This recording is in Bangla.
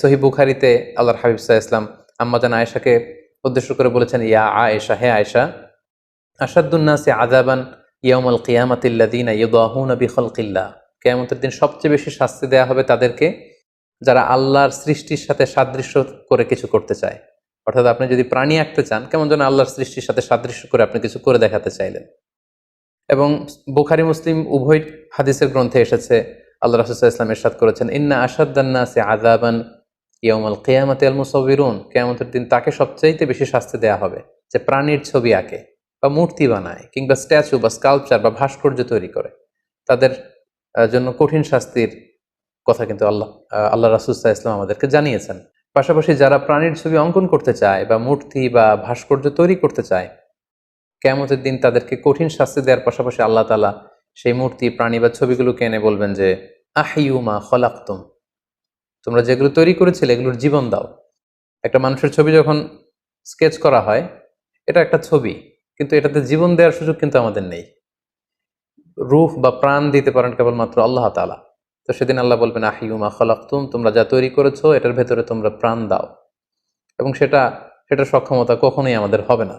সহিহ বুখারীতে আল্লাহর হাবিব সাল্লাল্লাহু আলাইহি ওয়াসাল্লাম আম্মাজান আয়েশাকে উদ্দেশ্য করে বলেছেন, ইয়া আয়েশা, হে আয়েশা, আশাদ্দুন নাসি আযাবান ইয়াউমাল কিয়ামাতি আল্লাযীনা ইউদাহুনা বিখালকিল্লাহ। কিয়ামতের দিন সবচেয়ে বেশি শাস্তি দেয়া হবে তাদেরকে যারা আল্লাহর সৃষ্টির সাথে সাদৃশ্য করে কিছু করতে চায়। অর্থাৎ আপনি যদি প্রাণী আঁকতে চান, কেমন যেন আল্লাহর সৃষ্টির সাথে সাদৃশ্য করে আপনি কিছু করে দেখাতে চাইলেন। এবং বুখারী মুসলিম উভয় হাদিসের গ্রন্থে এসেছে, আল্লাহ রাসূল সাল্লাল্লাহু আলাইহি ওয়াসাল্লাম ইরশাদ করেছেন, ইন্না আশাদ্দান নাসি আযাবান ইয়াউমাল কিয়ামাতি আল মুসাউবিরুন। কিয়ামতের দিন তাকে সবচাইতে বেশি শাস্তি দেয়া হবে যে প্রাণীর ছবি আঁকে বা মূর্তি বানায় কিংবা স্ট্যাচু বা স্কাল্পচার বা ভাস্কর্য তৈরি করে। তাদের জন্য কঠিন শাস্তির কথা কিন্তু আল্লাহ রাসূল সাল্লাল্লাহু আলাইহি ওয়াসাল্লাম আমাদেরকে জানিয়েছেন। পাশাপাশি যারা প্রাণীর ছবি অঙ্কন করতে চায় বা মূর্তি বা ভাস্কর্য তৈরি করতে চায়, কিয়ামতের দিন তাদেরকে কঠিন শাস্তি দেওয়ার পাশাপাশি আল্লাহ তাআলা সেই মূর্তি, প্রাণী বা ছবিগুলোকে এনে বলবেন যে আহইউ মা খলাকতুম, তোমরা যেগুলো তৈরি করেছিলে এগুলোর জীবন দাও। একটা মানুষের ছবি যখন স্কেচ করা হয়, এটা একটা ছবি, কিন্তু এটাতে জীবন দেওয়ার সুযোগ কিন্তু আমাদের নেই। রূহ বা প্রাণ দিতে পারেন কেবলমাত্র আল্লাহ তাআলা। তো সেদিন আল্লাহ বলবেন আহইউ মা খলাকতুম, তোমরা যা তৈরি করেছো এটার ভেতরে তোমরা প্রাণ দাও, এবং সেটার সক্ষমতা কখনোই আমাদের হবে না।